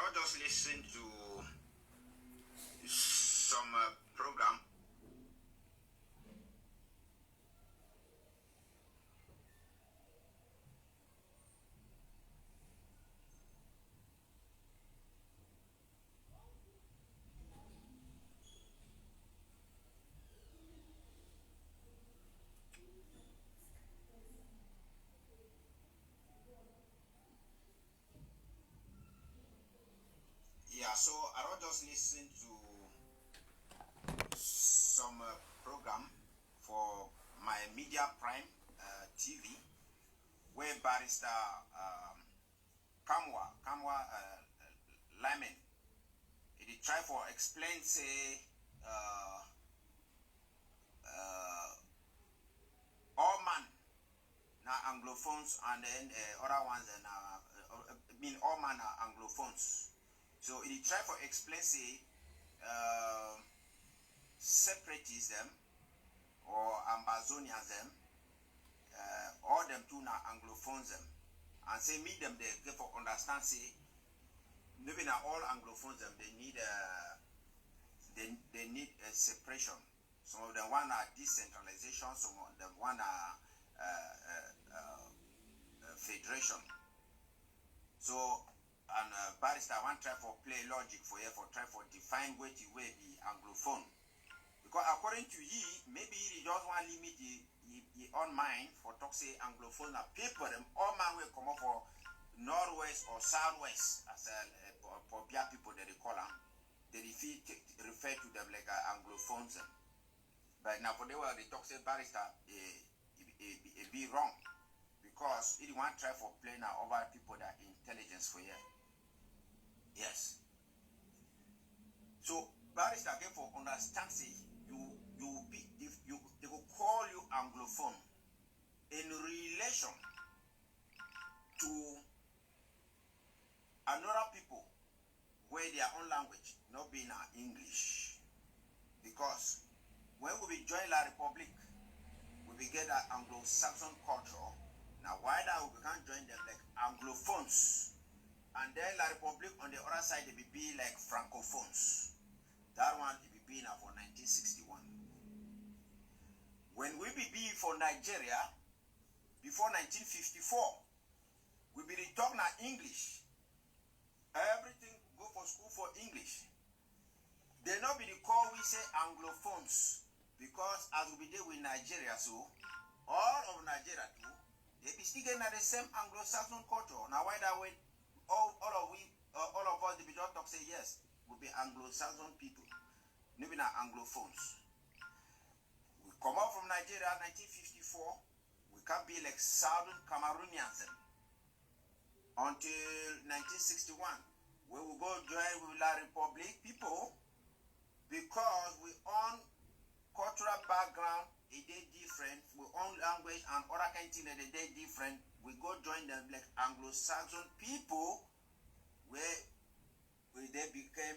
was just listening to some program. Yeah, so I was just listening to some program for my Media Prime TV, where Barrister Kamwa Lyman, he try for explain say all man now Anglophones and then other ones and mean all man are Anglophones. So he try for explain say separatism or Ambazonianism, all them two now Anglophones them, and say meet them they get for understand say maybe not all Anglophones them they need they need a separation. Some of them want a decentralization, some of them want a federation. So and Barrister one try for play logic for you for try for define what you will be Anglophone. Because according to ye, maybe he just want limit the own mind for talk say Anglophone are people them all man will come up for northwest or southwest as for black people that they call them. They refer to them like Anglophones. But now for the way they talk say Barrister it be wrong. Because he want try for play now over people that intelligence for you. Yes. So Barrister again for understand say you be if you they will call you Anglophone in relation to another people where their own language not being English. Because when we join La Republic, we get that Anglo-Saxon culture. Now why that we can't join them like Anglophones, and then La Republic on the other side they be like Francophones. That one it be now for 1961. When we be for Nigeria before 1954, we be talk now English. Everything go for school for English. They not be the call we say Anglophones because as we be there with Nigeria, so all of Nigeria too. They be still getting the same Anglo-Saxon culture. Now why that way all of us they be just talk say yes, we be Anglo-Saxon people. Maybe not Anglophones. We come out from Nigeria 1954, we can be like Southern Cameroonians until 1961, where we go join with La Republic people because we own cultural background. They different, we own language and other kind of things that they different. We go join them like Anglo-Saxon people where they became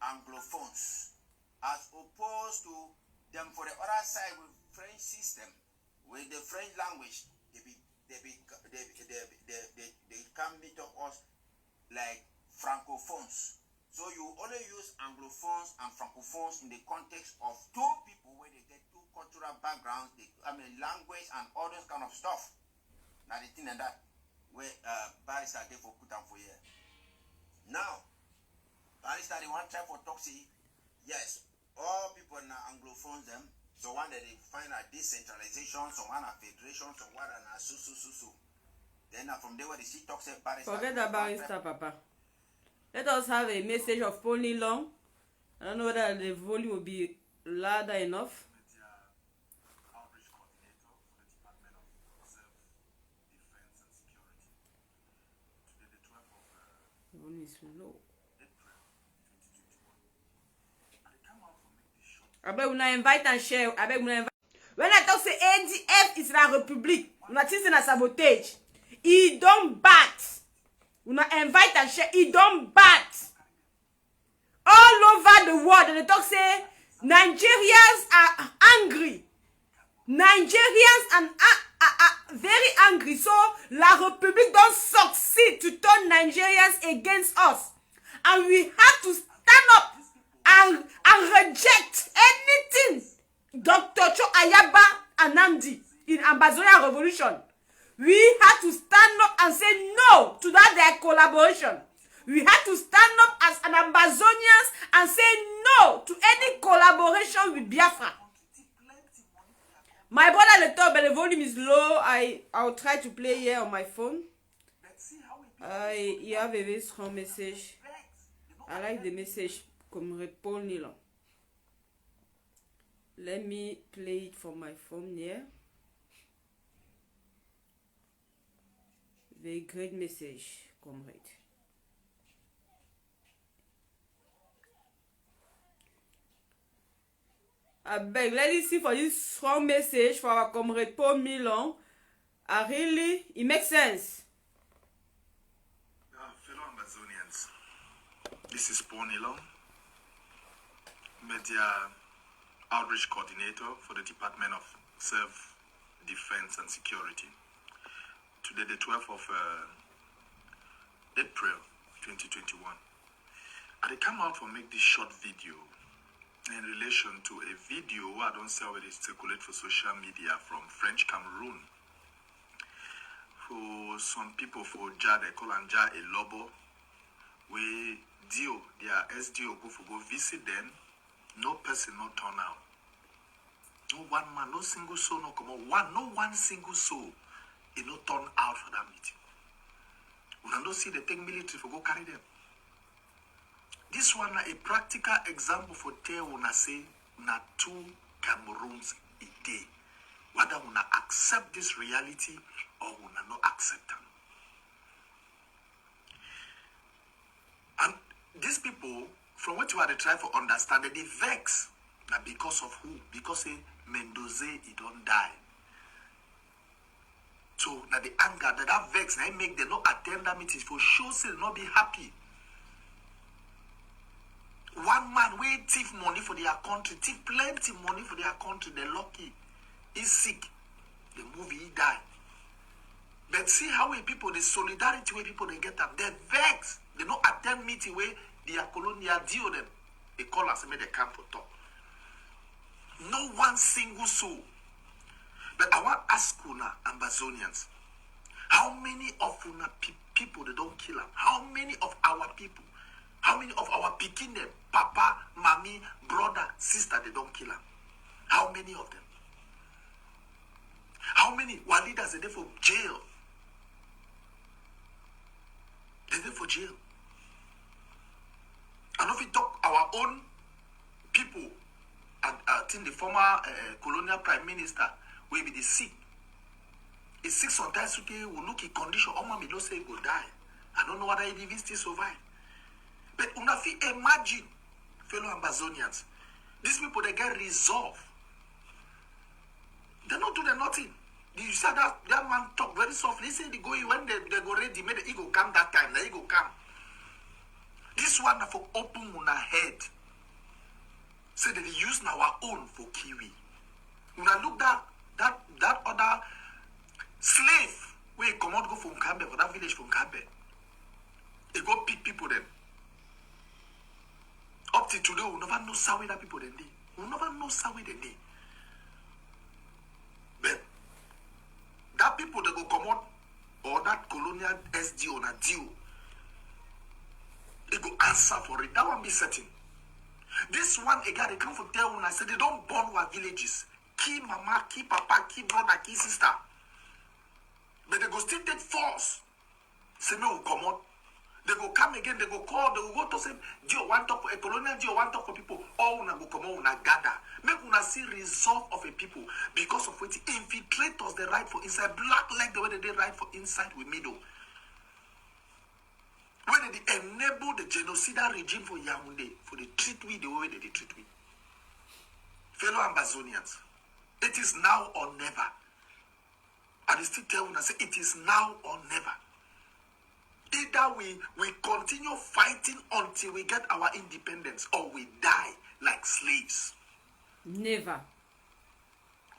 Anglophones. As opposed to them for the other side with French system, with the French language, they can meet up us like Francophones. So you only use Anglophones and Francophones in the context of two people where they get two cultural backgrounds, language and all those kind of stuff. Now the thing and that where Barrister they for put them for here. Now, Barrister they want try for talk say yes, all people now Anglophones them. So one that they find a decentralization, so one a federation, so one a so. Then from there where they see talk say Barrister. Forget that Barrister, Papa. Let us have a message of Pony Long. I don't know whether the volume will be louder enough. Outreach coordinator for the Department of Reserve, Defense and Security. Today, the 12th of The volume is low. April 2021. And they come out for make this short. I beg una invite and share. I beg una invite. When I talk say ADF is la Republic, una think say na sabotage. He don't bat. Una invite and share. He don't bat. All over the world, and they talk say Nigerians are angry. Nigerians are very angry. So La Republic don't succeed to turn Nigerians against us. And we have to stand up and reject anything Dr. Cho Ayaba Anandi in Ambazonian Revolution. We have to stand up and say no to that their collaboration. We have to stand up as an Ambazonians and say no to any collaboration with Biafra. My brother at the top, but the volume is low. I'll try to play here on my phone. You have a very strong message. I like the message. Comrade Paul Nilon. Let me play it from my phone here. Very great message, comrade. I beg, let us see for this strong message for our comrade Paul Milon. Really, it makes sense. Fellow Ambazonians, this is Paul Nilon, Media Outreach Coordinator for the Department of Self-Defense and Security. Today, the 12th of April 2021, I come out to make this short video in relation to a video I don't see how it is circulate for social media from French Cameroon. For some people for Ja, they call and Ja a lobo. We Dio, their SDO go visit them. No person no turn out. No one man, no single soul, no come on. No one single soul. It no turn out for that meeting. We don't see they take military for go carry them. This one a practical example for tell una say na two Cameroons a day. Whether una accept this reality or una not accept them. And these people, from what you are trying to understand, they vex. Now because of who? Because Mendoza he don't die. So now the anger that vex, now make them not attend that meeting for sure say not be happy. One man wey thief money for their country, thief plenty money for their country, they're lucky. He's sick. The movie he die. But see how we people, the solidarity way people they get up, they vex. They don't attend meeting where their colonial deal them. They call us and make they come for talk. No one single soul. But I want to ask una Ambazonians, how many of una people they don't kill them? How many of our people? How many of our picking them, papa, mommy, brother, sister, they don't kill them? How many of them? How many were leaders are there for jail? They're there for jail. And if we talk our own people, and I think the former colonial prime minister will be the sick. He's sick sometimes, okay, will look at condition, oh, me don't say he will die. I don't know whether he even still survive. But una fi imagine, fellow Ambazonians, these people they get resolve. They not do nothing. You said that man talk very softly. He said they go when they go ready, maybe he go come that time. Then he go come. This one for open una head. Say that they use our own for Kiwi. When I look that other slave where he come out go from Kambe for that village from Kambe. He go pick people then. Up till today, we'll never know how that people then did. We'll never know how they did. But that people that go come out or that colonial SD or that deal, they go answer for it. That one be certain. This one again, they come for tell when I said they don't burn our villages. Key mama, key papa, key brother, key sister. But they go still take force. Say me will come out. They go come again, they go call, they will go to say, Dio one talk for a colonial, Dio one talk for people. All una go come on, una gather. Make una see resolve of a people because of what infiltrators they write for inside, black like the way they write for inside with middle. When they enable the genocidal regime for Yaoundé, for the treat we the way they treat we. Fellow Ambazonians, it is now or never. And they still tell una say it is now or never. Either we continue fighting until we get our independence or we die like slaves. Never.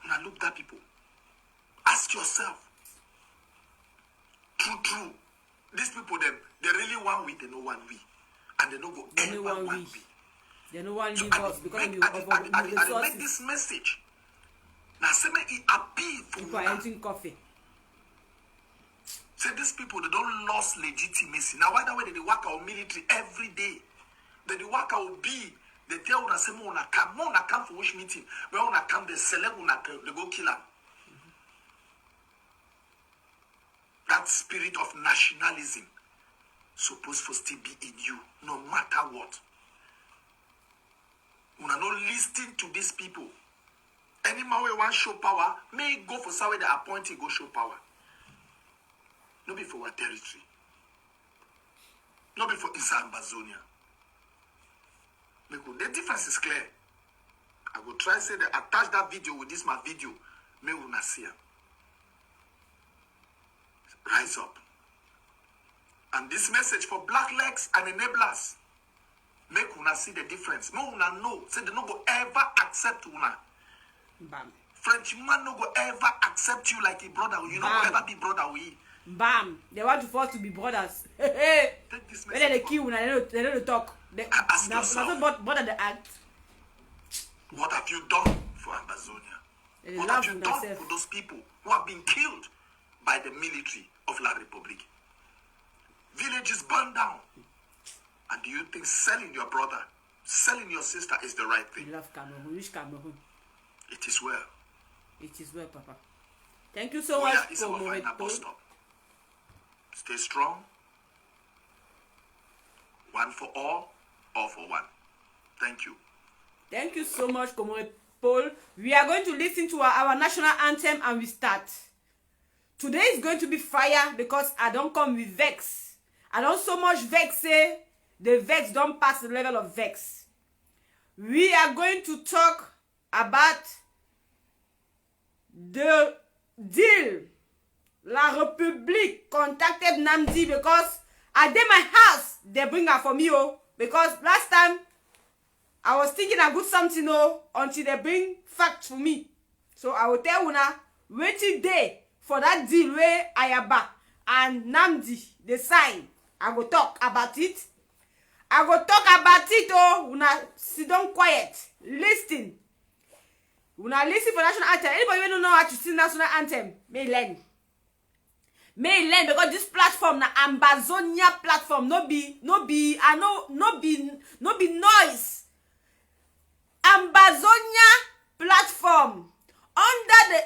Now look at people. Ask yourself. True. These people, they really want we, they know one we. and they no go ever want be. They no want So leave us because of I the make resources. this message. Now say me it appeal for People are eating coffee. Say these people they don't lost legitimacy. Now why that way they work our military every day? They work out be they tell una say more come for which meeting. When una come they select una they go kill them. That spirit of nationalism supposed to still be in you, no matter what. Una not listening to these people. Any man we want show power, may go for somewhere they appoint go show power. No be for our territory. No be for inside Amazonia. The difference is clear. I will try to say that attach that video with this my video. May we not see it. Rise up. And this message for black legs and enablers. Make una see the difference. Make una know. Say they no go ever accept una. Bam. Frenchman no go ever accept you like a brother. You no go ever be brother with. Bam. They want to force to be brothers. Take this When they message. kill una, they don't talk. They Ask not yourself. bother the act. What have you done for Amazonia? They What love have you done themselves. for those people who have been killed by the military of La Republique? Villages burned down. And do you think selling your brother, selling your sister is the right We thing? love Cameroon. Which Cameroon? It is well. It is well, Papa. Thank you so Oya much is for our final bus stop. Stay strong. One for all for one. Thank you. Thank you so much, Comrade Paul. We are going to listen to our national anthem and we start. Today is going to be fire because I don't come with vex. I don't so much vex say the vex don't pass the level of vex. We are going to talk about the deal. La République contacted Namdi because I did my house. They bring her for me, oh. Because last time I was thinking I good something, oh, until they bring facts for me. So I will tell una waiting day for that deal where Ayaba and Namdi they sign. I go talk about it. I go talk about it, oh. Una sit down quiet. Listen. Una listen for national anthem. Anybody who don't know how to sing national anthem, may learn. May learn because this platform na Amazonia platform. No be noise. Amazonia platform under the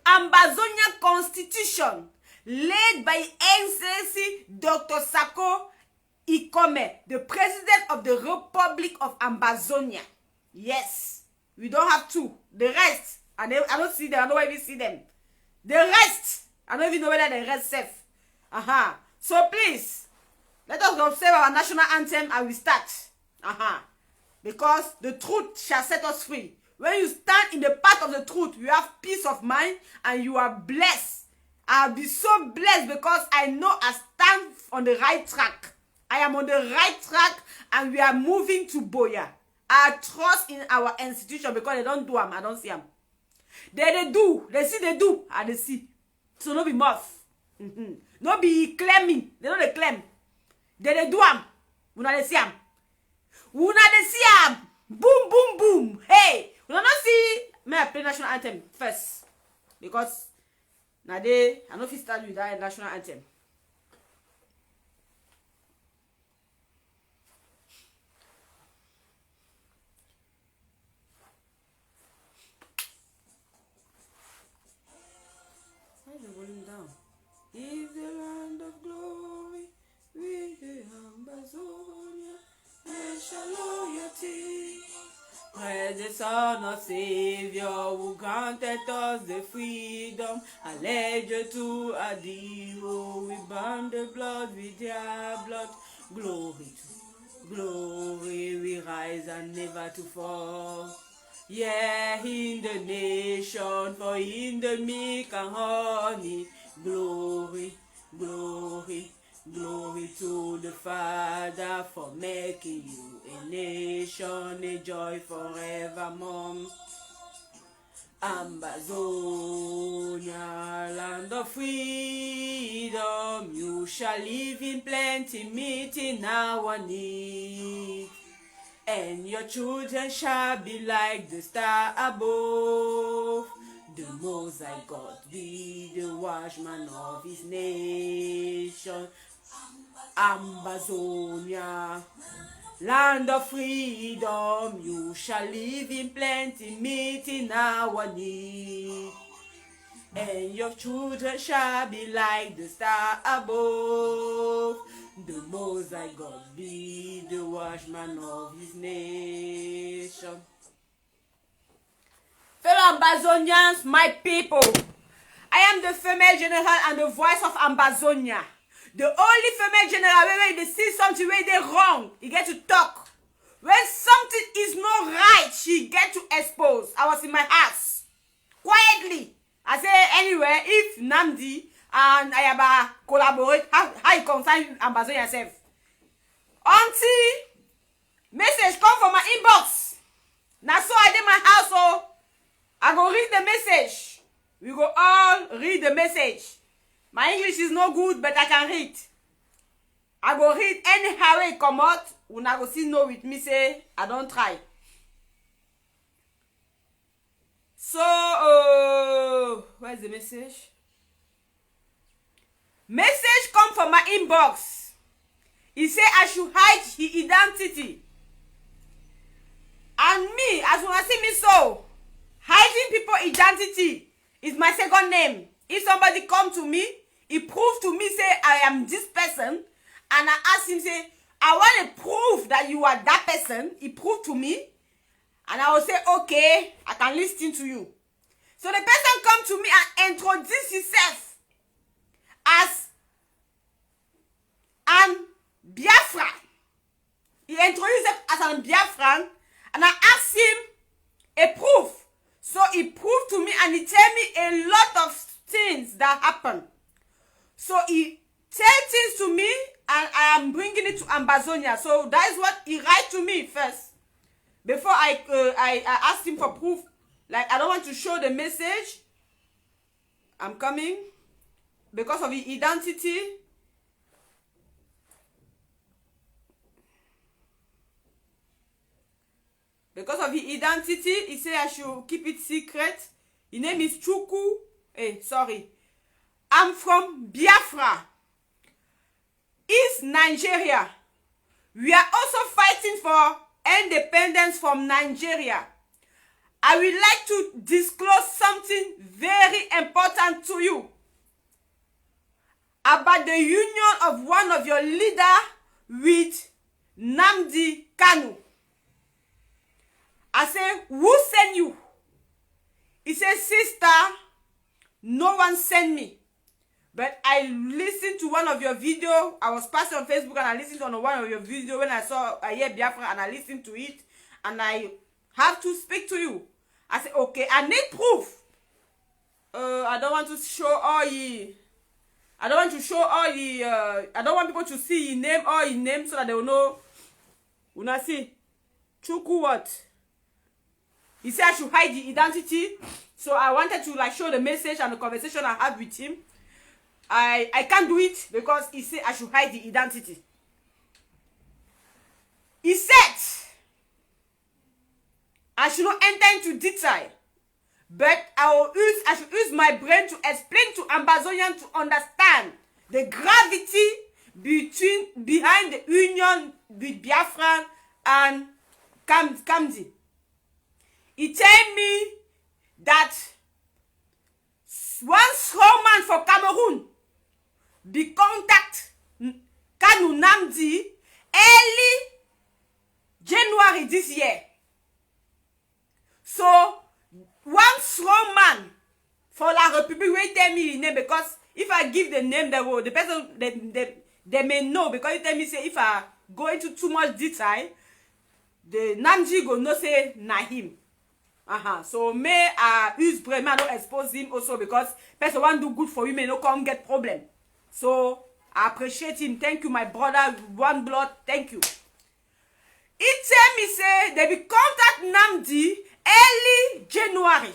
Amazonia Constitution led by Excellency Dr. Sako Ikome, the President of the Republic of Amazonia. Yes, we don't have two. The rest, I don't see them. I don't even see them. The rest, I don't even know whether the rest safe. So please, let us observe our national anthem and we start. Because the truth shall set us free. When you stand in the path of the truth, you have peace of mind and you are blessed. I'll be so blessed because I know I stand on the right track. I am on the right track and we are moving to Boya. I trust in our institution because they don't do them. I don't see them. They do. They see they do. And they see. So no be muff. No be claiming. They don't claim. They do them. Una they see them. Una they see them. Boom, boom, boom. Hey. Una not see. May I play national anthem first. Because now I know if you start with that national anthem. The volume down. If the land of glory with the Amazonia, nation loyalty. Praise the Son of Savior who granted us the freedom. Alleged to a deal, we burn the blood with their blood. Glory to glory, we rise and never to fall. Yeah, in the nation, for in the milk and honey, glory, glory, glory to the Father for making you a nation, a joy forevermore. Amazonia, land of freedom, you shall live in plenty, meeting our needs. And your children shall be like the star above. The Most High God be the watchman of his nation. Amazonia, land of freedom, you shall live in plenty, meeting our need. And your children shall be like the star above. The Most High God be the watchman of his nation. Fellow Ambazonians, my people, I am the female general and the voice of Ambazonia. The only female general when they see something where they wrong, he get to talk. When something is not right, she get to expose. I was in my house, quietly. I say anyway, if Namdi and Ayaba collaborate, how you concern Ambazonia yourself? Auntie, message come from my inbox. Now so I did my house, so I go read the message. We go all read the message. My English is no good, but I can read. I go read anyhow it come out. Una go see no with me say I don't try. So where's the message? Message come from my inbox. He say I should hide his identity. And me, as una see me so, hiding people identity is my second name. If somebody come to me, he prove to me say I am this person, and I ask him say I want to prove that you are that person. He prove to me, and I will say okay, I can listen to you. So the person come to me and introduce himself as an Biafra. He introduced himself as an Biafran, and I asked him a proof. So he proved to me and he tell me a lot of things that happen. So he tell things to me and I am bringing it to Ambazonia. So that is what he write to me first. Before I asked him for proof. Like I don't want to show the message. I'm coming. Because of his identity. Because of his identity, he said I should keep it secret. His name is Chuku. I'm from Biafra, East Nigeria. We are also fighting for independence from Nigeria. I would like to disclose something very important to you about the union of one of your leaders with Nnamdi Kanu. I say, who sent you? He said, sister, no one sent me. But I listened to one of your videos. I was passing on Facebook and I listened to one of your videos when I hear Biafra and I listened to it. And I have to speak to you. I said, okay, I need proof. I don't want to show all ye. I don't want to show all ye. I don't want people to see his name, all his name, so that they will know. Una see, Chuku what? He said I should hide the identity. So I wanted to like show the message and the conversation I had with him. I can't do it because he said I should hide the identity. He said I should not enter into detail, but I should use my brain to explain to Ambazonian to understand the gravity behind the union with Biafra and Kamdi. He told me that one strong man for Cameroon be contact Kanu Nnamdi early January this year. So one strong man for La République will tell me his name, because if I give the name, the person they may know, because you tell me say if I go into too much detail, the Nnamdi go no say na him. So may I use brain, may I not expose him also, because person want do good for you may not come get problem. So I appreciate him. Thank you, my brother, one blood. Thank you. He tell me say they be contact Nnamdi early January.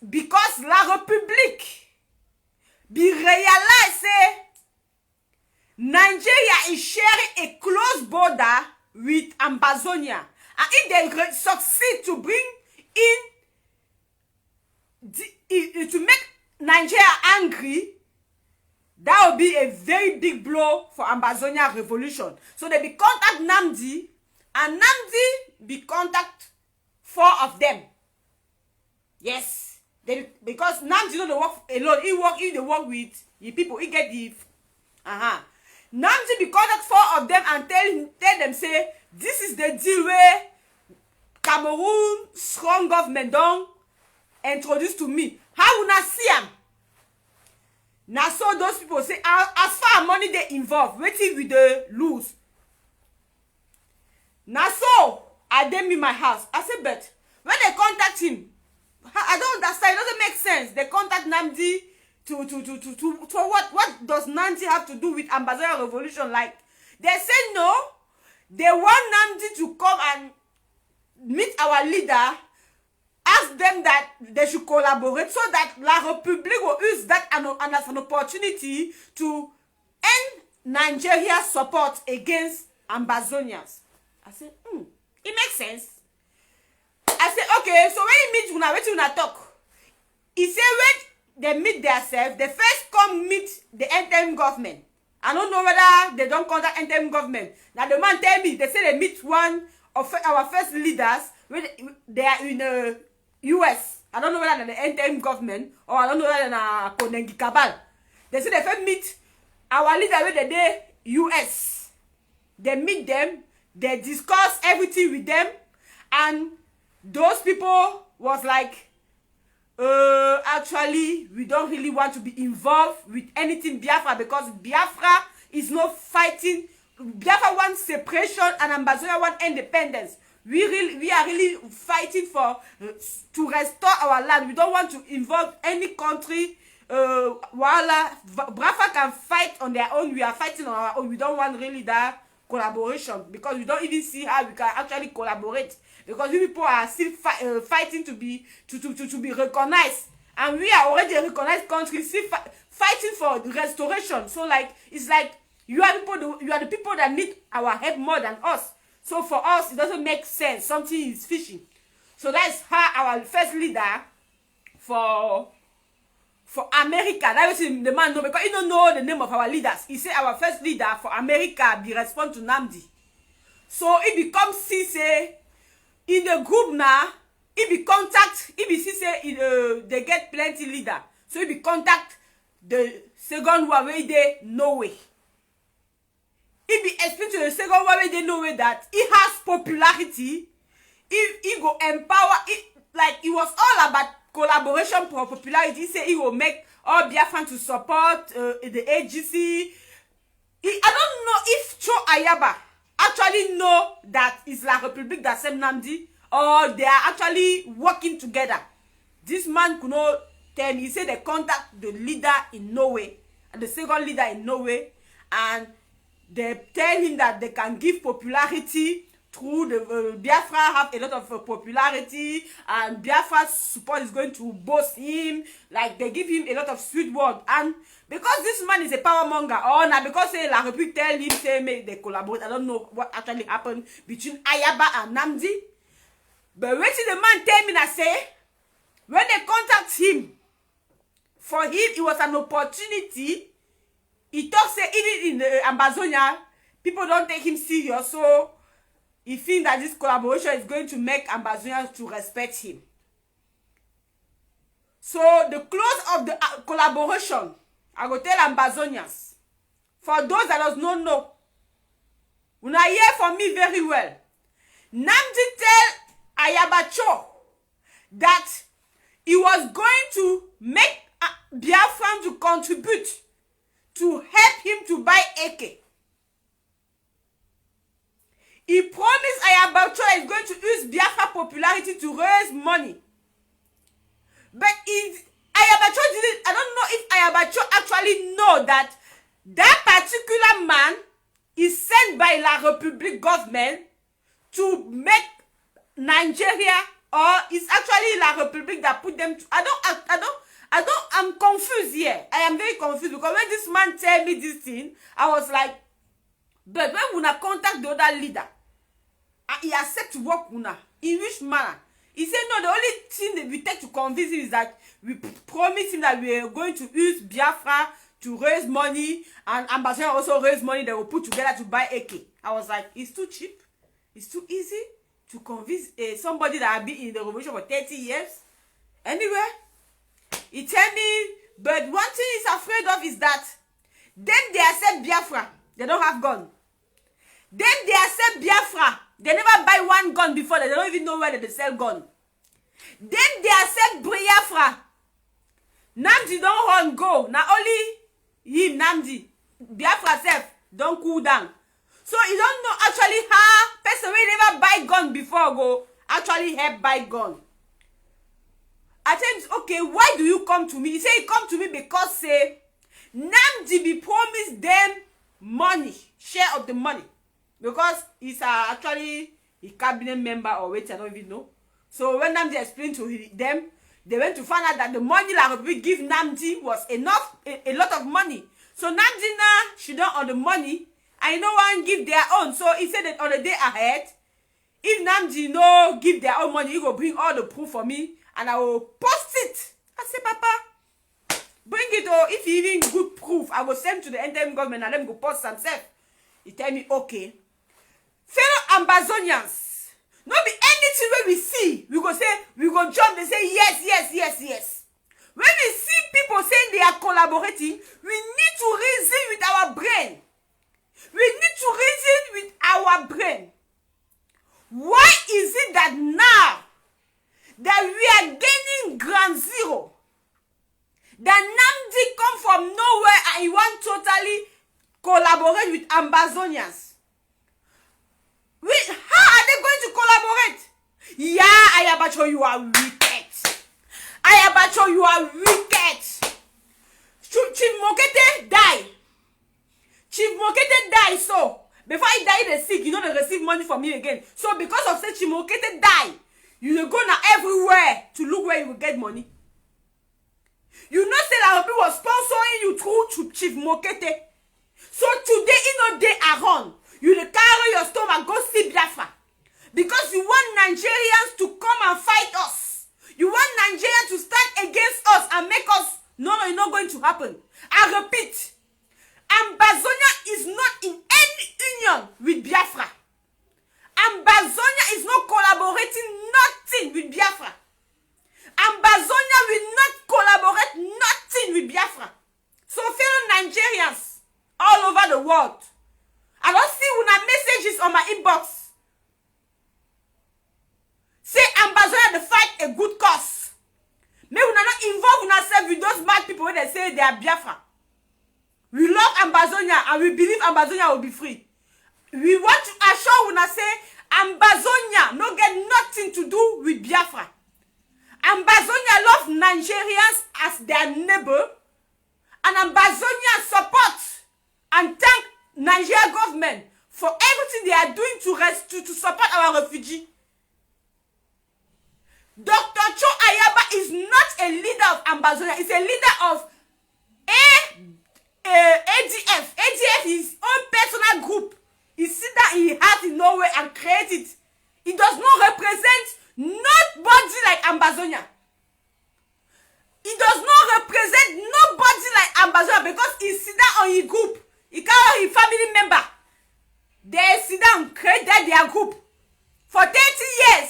because la République be realize say Nigeria is sharing a close border with Ambazonia, and if they succeed to bring in to make Nigeria angry, that will be a very big blow for Ambazonia revolution. So they be contact Nnamdi, and Nnamdi be contact 4 of them. Yes, because Nnamdi don't work alone. He work with the people. He get the Nnamdi be contact 4 of them and tell them say this is the deal where Cameroon strong government don introduce to me. How una see am? Now so those people say as far as money they involve, wetin we dey lose. Now so I dey me my house. I say, but when they contact him, I don't understand. It doesn't make sense. They contact Nnamdi to what? What does Nnamdi have to do with Ambazonia revolution? Like they say no, they want Nnamdi to come and meet our leader, ask them that they should collaborate so that La République will use that as an opportunity to end Nigeria's support against Ambazonians. I said, it makes sense. I said, okay, so when you meet una, wetin una talk? He say when they meet themselves, they first come meet the interim government. I don't know whether they don't contact interim government. Now the man tell me, they say they meet one of our first leaders when they are in the US. I don't know whether they're the interim government or I don't know whether they're Konengi Cabal. They say they first meet our leader when they US. They meet them, they discuss everything with them, and those people was like, actually, we don't really want to be involved with anything Biafra because Biafra is not fighting. Biafra wants separation and Ambazonia wants independence. We are really fighting for to restore our land. We don't want to involve any country. Biafra can fight on their own. We are fighting on our own. We don't want really that collaboration because we don't even see how we can actually collaborate. Because we people are still fighting to be recognized, and we are already a recognized country, still fighting for restoration. So like it's like you are the people that need our help more than us. So for us, it doesn't make sense. Something is fishy. So that's how our first leader for America. That was the man know because he don't know the name of our leaders. He said our first leader for America be respond to Nnamdi. So it becomes say. In the group now, if we contact, if we see say they get plenty leader, so if we contact the second one where they Norway. If we explain to the second one where they Norway that he has popularity, he go empower it, like it was all about collaboration for popularity. He say he will make all Biafran to support the AGC. I don't know if Cho Ayaba actually know that it's La République that sent Nnamdi, or they are actually working together. This man could not tell me. He said they contact the leader in Norway and the second leader in Norway, and they tell him that they can give popularity through the Biafra have a lot of popularity, and Biafra's support is going to boost him. Like they give him a lot of sweet word, and because this man is a power monger, or now because say La République tell him say make they collaborate. I don't know what actually happened between Ayaba and Nnamdi, but when the man tell me that say when they contact him, for him it was an opportunity. He talks say even in the Ambazonia people don't take him serious, so he thinks that this collaboration is going to make Ambazonians to respect him. So the close of the collaboration, I go tell Ambazonians, for those that does not know, una hear from me very well. Nnamdi tell Ayabacho that he was going to make Biafran to contribute to help him to buy AK. He promised Ayabacho is going to use Biafra popularity to raise money. But Ayabacho didn't, I don't know if Ayabacho actually know that that particular man is sent by La République government to make Nigeria or it's actually La République that put them to, I'm confused here. I am very confused because when this man tell me this thing, I was like, but when una contact the other leader, and he accept to work una, in which manner? He said no, the only thing that we take to convince him is that we promise him that we are going to use Biafra to raise money, and Ambassador also raise money they will put together to buy AK. I was like, it's too cheap, it's too easy to convince somebody that has been in the revolution for 30 years. Anyway, he tell me, but one thing he's afraid of is that them they accept Biafra, they don't have gun. Them they accept Biafra, they never buy one gun before, they don't even know where they sell gun. Then they accept Biafra. Namdi don't run go. Now only him, Namdi. Biafra self don't cool down. So you don't know actually how person will never buy gun before go actually help buy gun. I tell him, okay, why do you come to me? He say he come to me because say Namdi be promised them money, share of the money. Because he's actually a cabinet member or wait, I don't even know. So when Namdi explained to them, they went to find out that the money La République give Namdi was enough, a lot of money. So Namdi now, she don't on the money, and no one give their own. So he said that on the day ahead, if Namdi no give their own money, he will bring all the proof for me, and I will post it. I say, Papa, bring it, or if you even good proof, I will send to the interim government and let them go post themselves. He tell me, okay. Fellow Ambazonians, no be anything when we see, we go say, we go jump, they say yes, yes, yes, yes. When we see people saying they are collaborating, we need to reason with our brain. We need to reason with our brain. Why is it that now that we are gaining ground zero, that Namdi come from nowhere and he want totally collaborate with Ambazonians? How are they going to collaborate? Yeah, Ayabacho, you are wicked. Ayabacho, you are wicked. Chief Mokete die. Chief Mokete die, so before he die, they sick. You know they receive money from me again. So because of say Chief Mokete die, you will go now everywhere to look where you will get money. You know say that people was sponsoring you through Chief Mokete. So today, you know they are on. You dey carry your stomach go see Biafra because you want Nigerians to come and fight us. You want Nigeria to stand against us and make us. No, it's not going to happen. I repeat, Ambazonia is not in any union with Biafra. Ambazonia is not collaborating nothing with Biafra. Ambazonia will not collaborate nothing with Biafra. So fellow Nigerians all over the world, I don't see una messages on my inbox. Say Ambazonia to fight a good cause. May we not involve ourselves with those mad people when they say they are Biafra. We love Ambazonia and we believe Ambazonia will be free. We want to assure una say Ambazonia no get nothing to do with Biafra. Ambazonia love Nigerians as their neighbor, and Ambazonia support and thank Nigeria government for everything they are doing to support our refugee. Dr. Cho Ayaba is not a leader of Ambazonia. He's a leader of ADF. ADF is his own personal group. He see that he has in Norway and create it. He does not represent nobody like Ambazonia. He does not represent nobody like Ambazonia because he sit down on his group. He carry his family member. They sit down and create their group. For 30 years.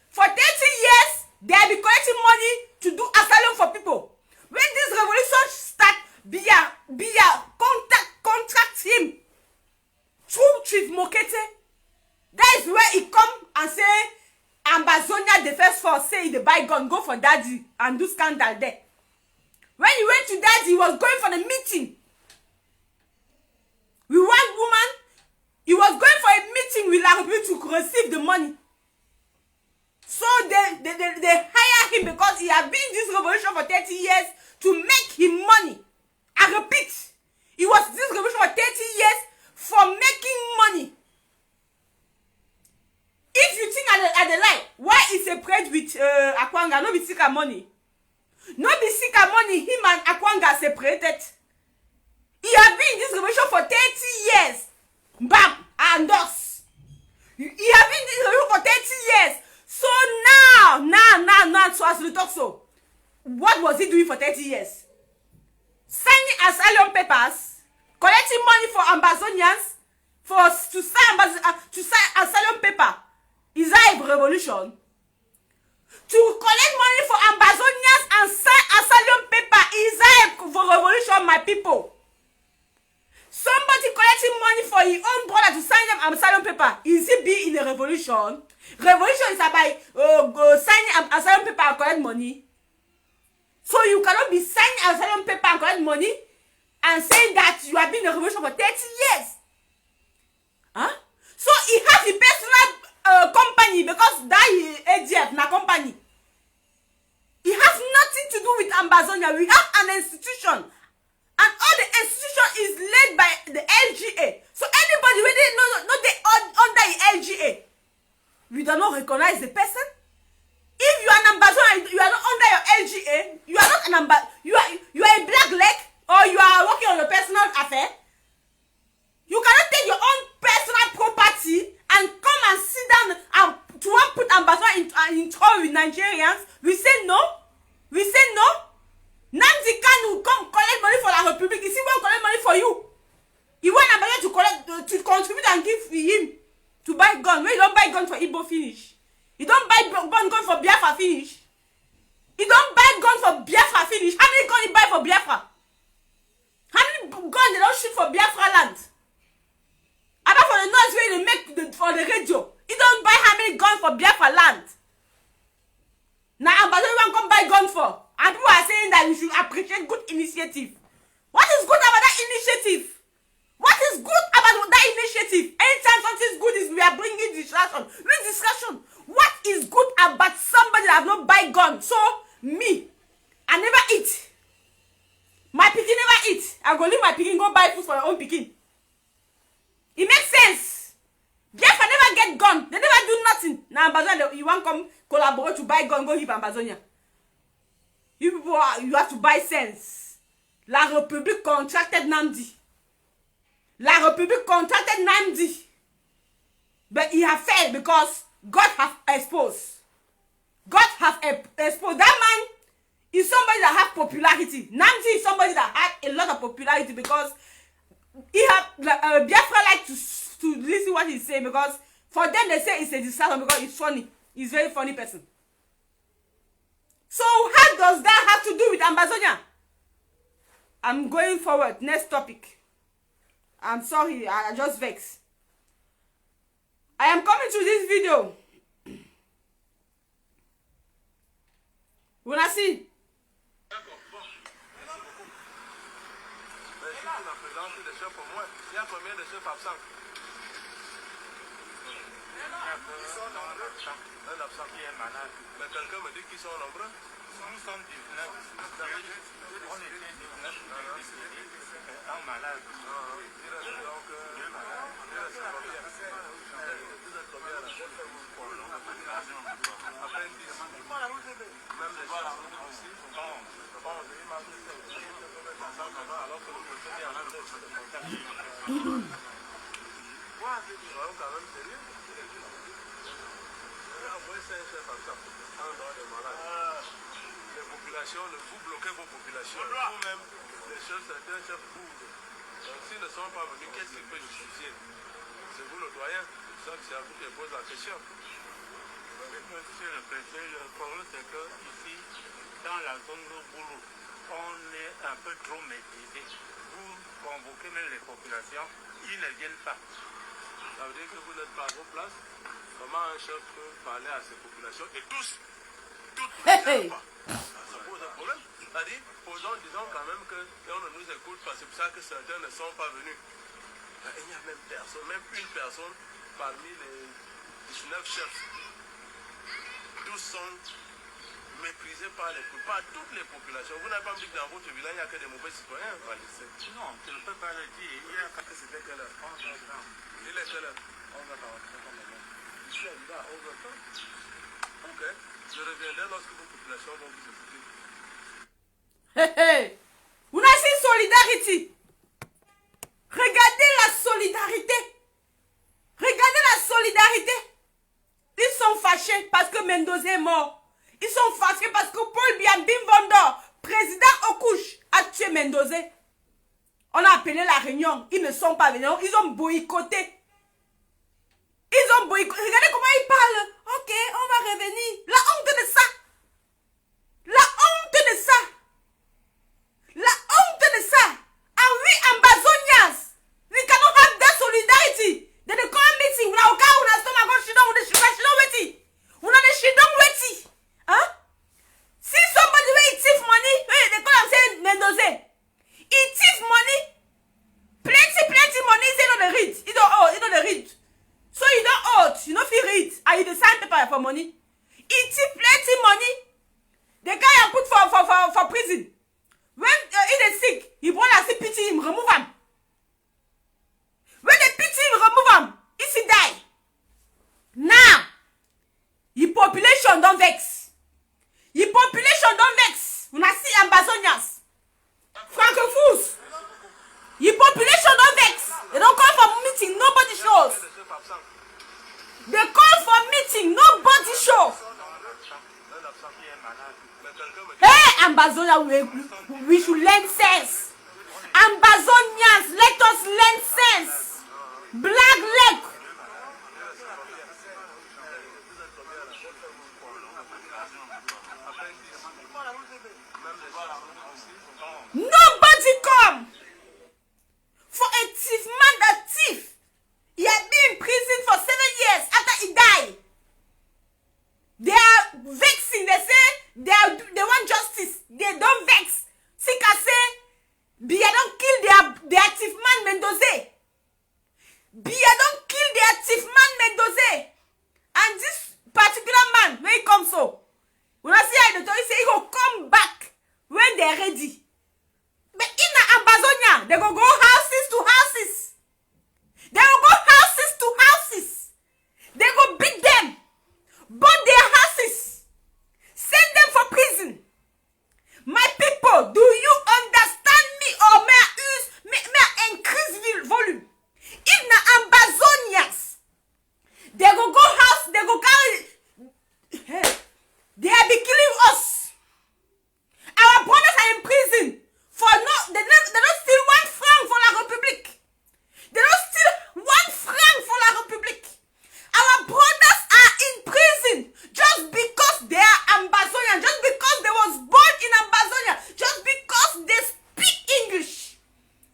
For 30 years, they have been collecting money to do asylum for people. When this revolution start, Biya contract him through Chief Mokete. That is where he come and say, Ambazonia the first force say the buy gun, go for daddy and do scandal there. When he went to daddy, he was going for the meeting. We want woman. He was going for a meeting with La République to receive the money. So they hire him because he has been in this revolution for 30 years to make him money. I repeat, he was in this revolution for 30 years for making money. If you think I dey lie, why he separate with Akwanga? No be Sika money. No be Sika money. Him and Akwanga separated. He have been in this revolution for 30 years. Bam! And us. He have been in this revolution for 30 years. So now, so as we talk so, what was he doing for 30 years? Signing asylum papers, collecting money for Ambazonians, to sign asylum paper. Is that a revolution? To collect money for Ambazonians and sign asylum paper, is that a revolution, my people? Somebody collecting money for his own brother to sign them asylum paper, is it be in a revolution? Revolution is about signing asylum paper and collect money. So you cannot be signing asylum paper and collect money and saying that you have been in a revolution for 30 years. Huh? So he has a personal company because that is ADF, na company. It has nothing to do with Ambazonia. We have an institution. And all the institution is led by the LGA. So anybody when they know they under the LGA, we do not recognize the person. If you are an ambassador, you are not under your LGA, you are not an ambassador, you are a black leg, or you are working on your personal affair. You cannot take your own personal property and come and sit down and to want put ambassador in trouble with Nigerians. We say no. We say no. Nnamdi Kanu come collect money for the Republic. Is he want collect money for you? You want ambassador to contribute and give him to buy gun. When you don't buy gun for Igbo finish. You don't buy gun for Biafra finish. You don't buy gun for Biafra finish. How many guns you buy for Biafra? How many guns they don't shoot for Biafra land? Apart from the noise where they make for the radio. You don't buy how many guns for Biafra land? Now ambassador want come buy gun for. And people are saying that you should appreciate good initiative. What is good about that initiative? What is good about that initiative? Anytime something is good is we are bringing distraction. Which discussion? What is good about somebody that have not buy gun? So me, I never eat. My pikin never eat. I go leave my pikin go buy food for your own pikin. It makes sense. Biafra never get gun. They never do nothing. Now Ambazonia, you want come collaborate to buy gun, go hit Ambazonia. You people you have to buy sense. La République contracted Nnamdi. La République contracted Nnamdi. But he have failed because God have exposed. God have exposed. That man is somebody that have popularity. Nnamdi is somebody that had a lot of popularity because he have Biafra like to listen what he's saying because for them they say it's a disaster because it's funny. He's a very funny person. So how does that have to do with Ambazonia? I'm going forward. Next topic. I'm sorry, I just vexed. I am coming to this video. Wanna see? Il y a combien de chefs absents? Un absent qui est malade. Mais quelqu'un me dit qu'ils sont nombreux. Nous sommes 19. On était 19. Un malade. Donc, vous êtes combien là? À peine 10. Même les chefs aussi. Alors que le président est en train de quand même sérieux. Les populations, vous bloquez vos populations. Vous-même, les chefs, certains chefs bougent. Donc s'ils ne sont pas venus, qu'est-ce qui peut justifier? C'est vous le doyen. Donc c'est à vous qui pose la question. Monsieur le préfet, le problème c'est que ici, dans la zone de Boulou, on est un peu trop maîtrisé. Vous convoquez même les populations, ils ne viennent pas. Ça veut dire que vous n'êtes pas à vos places. Comment un chef peut parler à ces populations et toutes ne viennent pas? Ça pose un problème. C'est-à-dire, disons quand même qu'on ne nous écoute pas. C'est pour ça que certains ne sont pas venus. Il n'y a même personne, même une personne parmi les 19 chefs. Tous sont méprisés par toutes les populations. Vous n'avez pas dit que dans votre village, il n'y a que des mauvais citoyens. Non, tu ne peux pas le dire. Il y a que c'était quelle heure? 11 heures. Il est quelle heure? 11 heures. Ok, je reviendrai lorsque vos populations vont vous écouter. Hey, hey. Vous avez solidarité. Regardez la solidarité. Regardez la solidarité. Ils sont fâchés parce que Mendoza est mort. Ils sont fâchés parce que Paul Biya Bimbondo, président Okouche, a tué Mendoza. On a appelé la réunion. Ils ne sont pas venus. Ils ont boycotté. Ils ont boycotté. Regardez comment ils parlent. Ok, on va revenir. La honte de ça. La honte de ça. La honte de ça. Ah oui, Ambazonians. We cannot have that solidarity. They dey call meeting. Una oka una stomach go shidon with the shidon weti. Una the shidon weti. Huh? See somebody wey thief money. Hey, they call am say Mendoza. He thief money. Plenty money. Say no dey read. He don't read. So you don't owe. You no fit read. And you dey sign paper for money. He thief plenty money. The guy am put for prison. When he is sick, he brought us to pity him, remove him. When they pity him, remove him. If he die. Now, the population don't vex. The population don't vex. When I see Ambazonians, Francophones, the population don't vex. They don't call for meeting, nobody shows. They call for meeting, nobody shows. Hey, Ambazonia, we should learn sense. Ambazonians, let us learn sense. Black leg. Nobody come for a thief man that thief. He had been in prison for 7 years after he died. They are vexing. They say they want justice. They don't vex. Sika say Biya don't kill their thief man Mendoza. Biya don't kill their thief man Mendoza. And this particular man, when he comes so, when I see the he say he will come back when they're ready. But in Ambazonia, they go houses to houses. They will go houses to houses. They go beat them. Burn their houses. Send them for prison. My people, do you understand me or may I increase volume? If na Ambazonians, they go house, they go carry. Hey, they have been killing us. Our brothers are in prison for they don't steal 1 franc for la République. They don't steal 1 franc for la République. Our brothers are in prison just because they are Ambazonian, just because they was born in Ambazonia, just because they speak English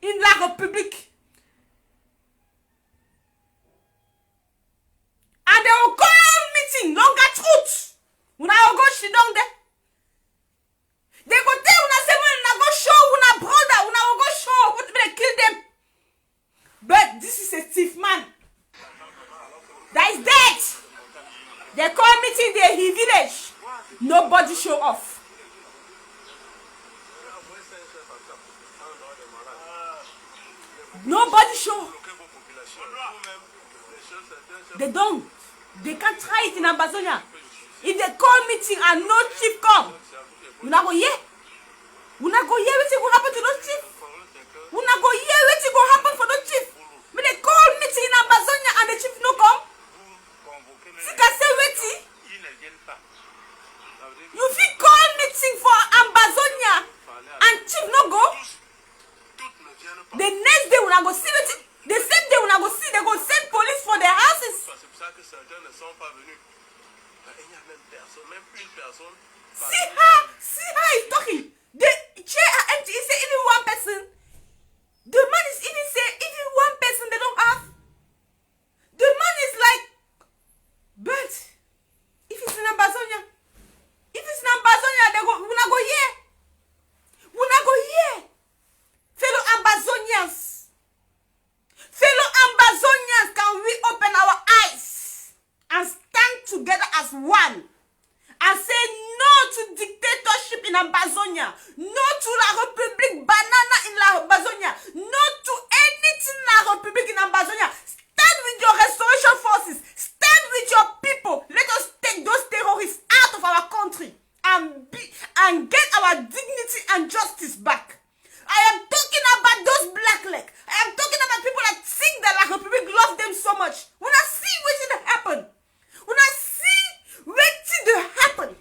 in la République. And they will call meeting, longer truth. Una go sit down there. They go tell una say when una go show una brother, una go show what they kill them. But this is a thief man that is dead. They call meeting the village. Nobody show off. Nobody show. They don't. They can't try it in Ambazonia. If they call meeting and no chief come, una go hear. Una go hear wetin go happen to those chief. Una go hear wetin go happen for those chief. When they call meeting in Ambazonia and the chief no come, Sika say wetin? You fit call meeting for Ambazonia and chief no go? The next day una go see wetin? The same day una go see, they go send police for their houses. See how he's talking. The chair are empty. He say even 1 person. The man is even say even 1 person they don't have. The man is like, but if it's in Ambazonia, they go, una go here. Fellow Ambazonians, can we open our eyes and stand together as one and say no to dictatorship in Ambazonia, no to la République banana in la Ambazonia, no to anything in la République in Ambazonia. Stand with your restoration forces, stand with your and get our dignity and justice back. I am talking about those black leg. I am talking about people that think that La République love them so much. When I see what happen, when I see what happen,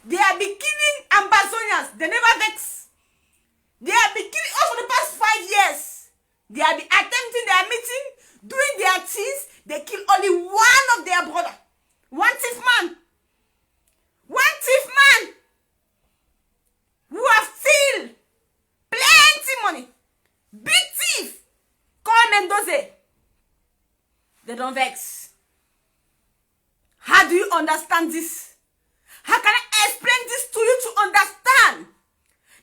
they are be killing Ambazonians. They never vex. They have been killing us for the past 5 years. They have been attempting their meeting, doing their things. They kill only one of their brother. One thief man. One thief man who have steal plenty money. Big thief. Call Mendoza. They don't vex. How do you understand this? How can I explain this to you to understand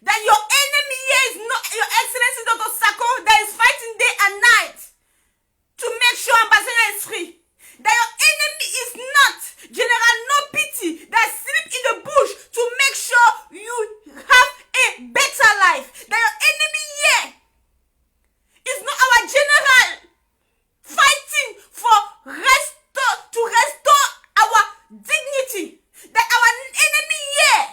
that your enemy here is not Your Excellency Dr. Sako that is fighting day and night to make sure Ambazonia is free? That your enemy is not General No Pity that sleep in the bush to make sure you have a better life? That your enemy here is not our general fighting for to restore our dignity? That our enemy here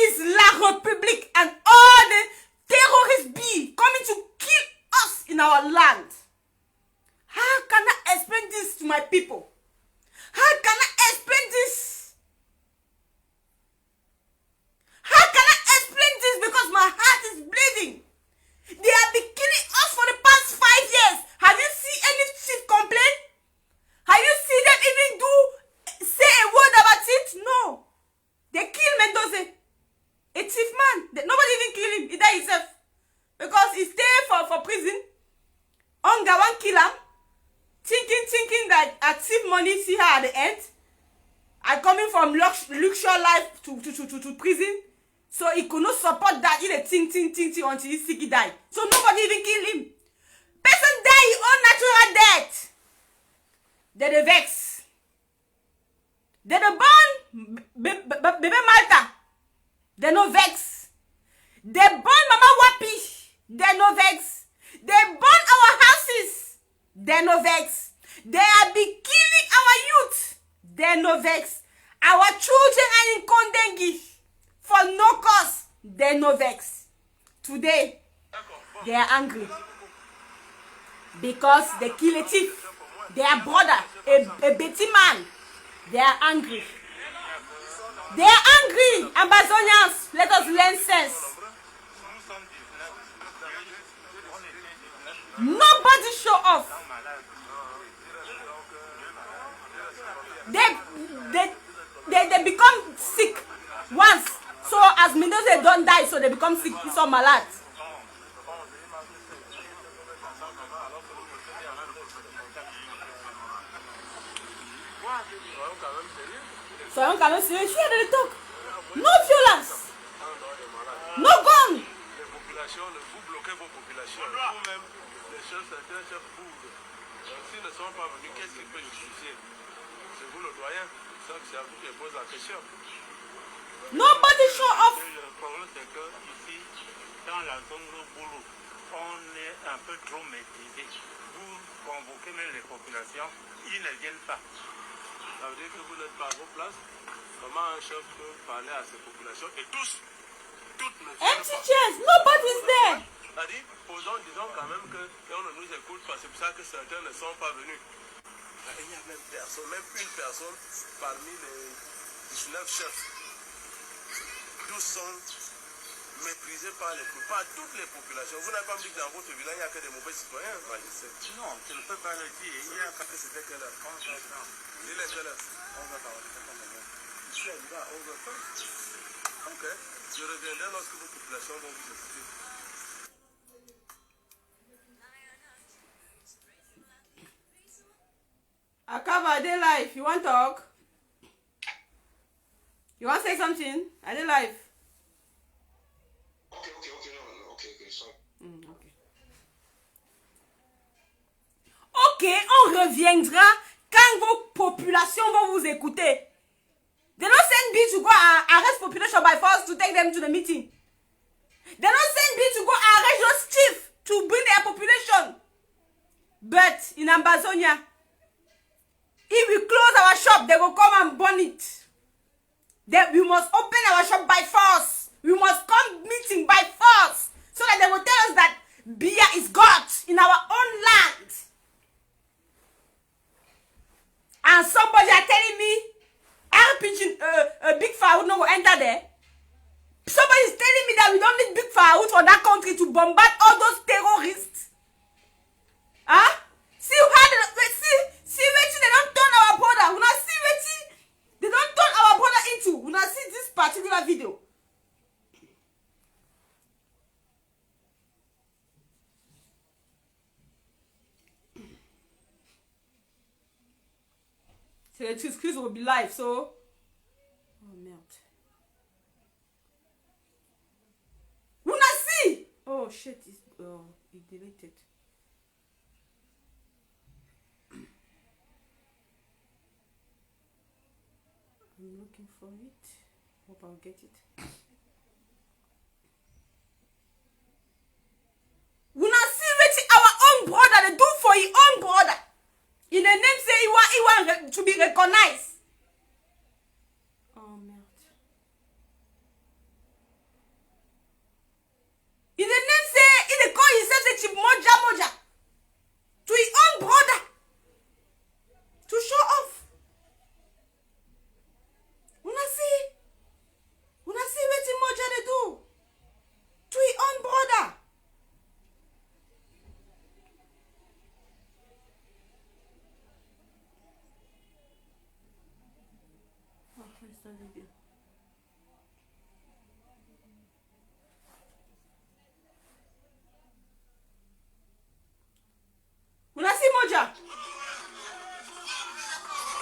is La République and all the terrorists be coming to kill us in our land. How can I explain this to my people? How can I explain this? How can I explain this? Because my heart is bleeding. They have been killing us for the past 5 years. Have you seen any chief complain? Have you seen them even say a word about it? No. They kill Mendoza. A thief man. Nobody even kill him. He died himself. Because he stayed for prison. Hunger won't kill him. Thinking that I thief money, see her at the end. I coming from luxury life to prison. So he could not support that. He think until he sick, he died. So nobody even kill him. Person die his own natural death. They the vex. They the born baby Malta. They no vex. They burn Mama Wapi. They no vex. They burn our houses. They no vex. They have been killing our youth. They no vex. Our children are in Kondengi for no cause. They no vex. Today, they are angry because they kill a thief. Their brother, a Betty man. They are angry. They are angry. Ambazonians, let us learn sense. Nobody show off. They become sick once. So as Mendoza don't die, so they become sick. It's all malade. Soyons quand même sérieux. Ici, il y a de talk. No violence. No gun. Les populations, vous bloquez vos populations. Vous-même, les chefs, certains chefs bourgs. S'ils ne sont pas venus, qu'est-ce qui peut justifier? C'est vous le doyen. C'est à vous qui pose la question. Nobody show off. Le problème, c'est que ici, dans la zone de Boulou, on est un peu trop maîtrisé. Vous convoquez même les populations, ils ne viennent pas. Ça veut dire que vous n'êtes pas à vos places. Comment un chef peut parler à ces populations et toutes ne viennent Empty pas. chairs. Nobody's there. C'est-à-dire, disons quand même qu'on ne nous écoute pas. C'est pour ça que certains ne sont pas venus. Il n'y a même personne, même une personne parmi les 19 chefs. Tous sont méprisés par toutes les populations. Vous n'avez pas dit que dans votre village, il n'y a que des mauvais citoyens. Non, tu ne peux pas le dire. Il y a Que c'était quelle heure? Il est quelle heure? Ici, il va à 11h30. Ok. Je reviendrai lorsque vos populations vont vous écouter. Akava, they live. You want to talk? You want to say something? Are they live? Okay, sorry. Okay. Ok, on reviendra quand vos populations vont vous écouter. They don't send me to go and arrest population by force to take them to the meeting. They don't send me to go and arrest those chiefs to bring their population. But in Ambazonia, if we close our shop, they will come and burn it. We must open our shop by force. Somebody is telling me that we don't need big firewood for that country to bombard all those terrorists. Huh? See wetin they don't turn our brother. Una see wetin they don't turn our brother into. Una see this particular video. So the excuse will be live, so. Oh merde. Una see! Oh shit, it deleted. I'm looking for it. Hope I'll get it. Una see wetin our own brother they do for his own brother. In the name say he want to be recognized. Oh merde. In the name say he call himself the chief moja to his own brother to show off. Una see wetin moja they do to his own brother. Video. Una see moja.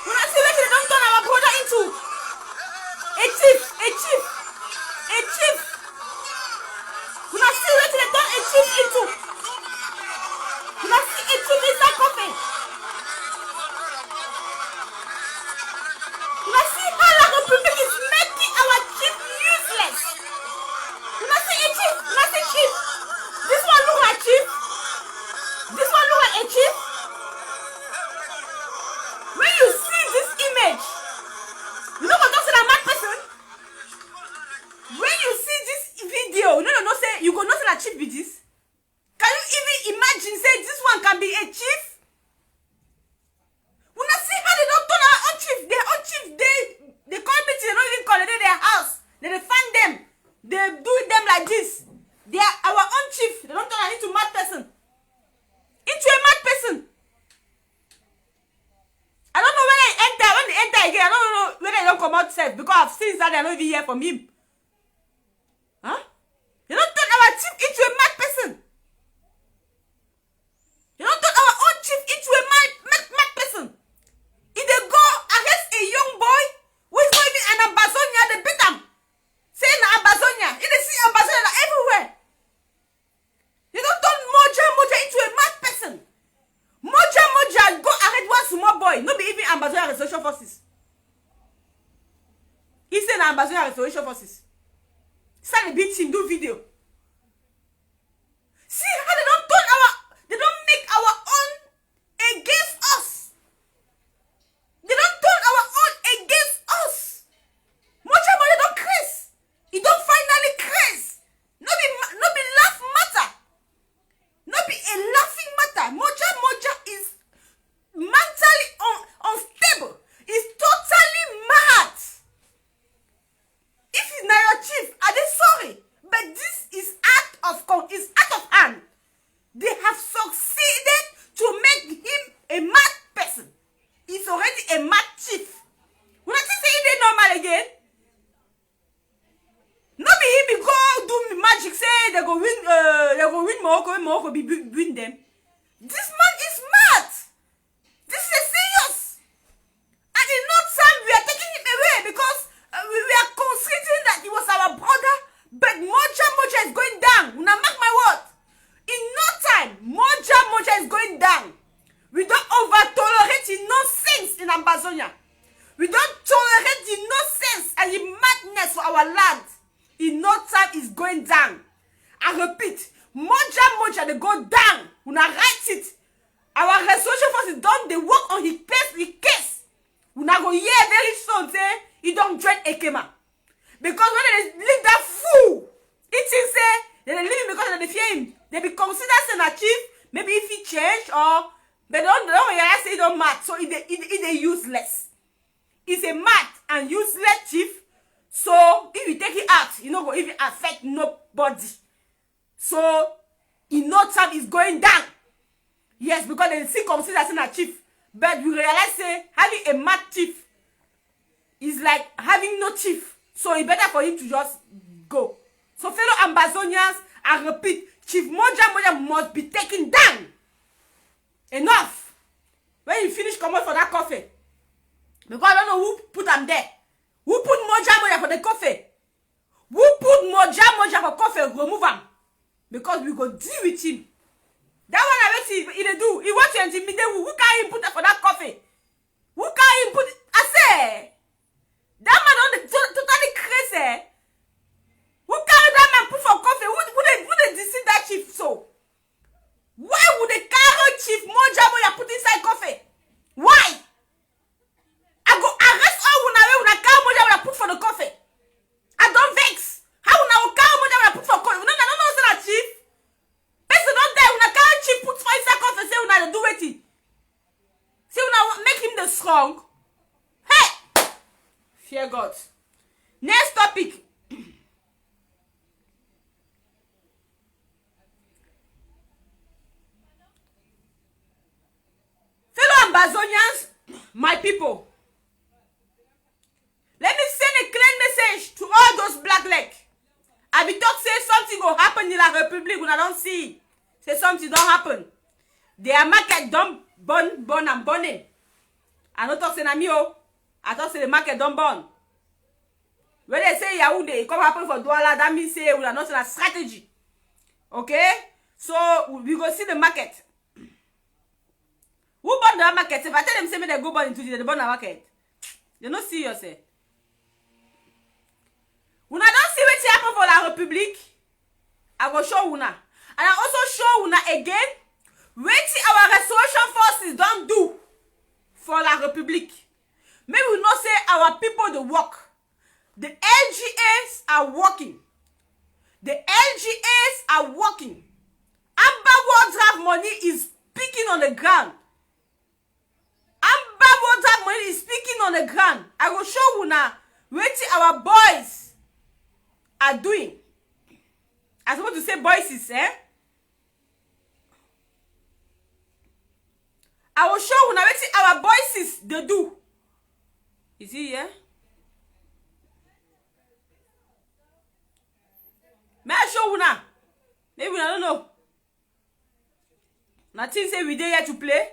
Una see wetin they don't turn our brother into. A chief. Una see wetin they turn a chief into. Una see a chief inside coffin. Una see how la Republic is making our chief useless. Una see a chief. Una see chief. This one look like chief. This one look like a chief. When you see this image, you know what I'm saying, a mad person? When you see this video, no, say, you go not say a chief be this. Can you even imagine, say, this one can be a chief? When I see how they don't turn our own chief, their own chief, they call meeting, they don't even call it in their house. They find them. They do them like this. They are our own chief. They don't turn her into mad person. Into a mad person. I don't know when they enter again. I don't know when they don't come out safe because I've seen that they don't even hear from him. Huh? They don't turn our chief into a mad person. They don't turn our own chief into a mad person. If they go against a young boy who is not even an Ambazonia, they beat them. Say an Ambazonia. If they see Ambazonia everywhere. They don't turn Moja into a mad person. Moja go ahead one small boy. No be even Ambazonia Restoration Forces. He said Ambazonia Restoration Forces. Start beat him, do video. See how they don't make our own against us. They don't turn our own against us. Moja don't craze. He don't finally craze. No be laugh matter. No be a laughing matter. Moja is mentally unstable. He's totally mad. If he's not your chief, are they sorry? But this is out of hand. They have succeeded to make him a mad person. He's already a mad chief. When I say he normal again, no be him go do magic say they go win Morocco be win them. This man is mad. This is serious. And in no time we are taking him away because we are considering that he was our brother, but Moja is going down. Now mark my word. In no time, Moja is going down. We don't over-tolerate the nonsense in Ambazonia. We don't tolerate the nonsense and the madness for our land. In no time, it's going down. I repeat, Moja, they go down. Una write it. Our restoration force is done. They work on his case. Una go hear very soon, say, he don't join Ekema. Because when they leave that fool, it is say, they leave him because they fear him. They be considered as a chief, maybe if he change or they don't realize he don't mad. So it's useless. He's a mad and useless chief. So if you take it out, he no go even affect nobody. So, in no time, it's going down. Yes, because they see consider as a chief. But you realize, say, having a mad chief is like having no chief. So, it's better for him to just go. So, fellow Ambazonians, I repeat, Chief Moja must be taken down. Enough. When you finish, come out for that coffee. Because I don't know who put them there. Who put Moja for the coffee? Who put Moja for coffee? Remove him. Because we go deal with him. That one I see he do. He want to intimidate who can he put for that coffee? Who can he put? I say that man on the totally crazy. Who carry that man put for coffee? Who they deceive that chief so? Why would they carry Chief Moja put inside coffee? Why? I go arrest all when I carry Moja put for the coffee. I don't vex. How now carry Moja put for coffee? No, say that chief. Person not there when I carry chief put for inside coffee. Say when I do it. Say when I make him the strong. Hey, fear God. Next topic. Ambazonians, my people, let me send a clear message to all those black legs. I be talk say something will happen in la Republic when I don't see. Say something don't happen. Their market don't burn and burning. I don't talk say na me oh. I talk say the market don't burn. When they say Yaoundé, it come happen for Douala, that means say we are not in a strategy. Okay? So we go see the market. Who burn the market? If I tell them say me they go burn into they burn the market. They not see yourself. Una don't see what happen for la Republic. I go show una. And I also show una again what our restoration forces don't do for la Republic. Maybe we not say our people the work. The LGAs are working. The LGAs are working. Amber World Draft money is speaking on the ground. Amber World Draft money is speaking on the ground. I will show you now what our boys are doing. I'm supposed to say boys, eh? I will show you now what our boys they do. Is he here? May I show you now? Maybe I don't know. Nothing say we there here to play.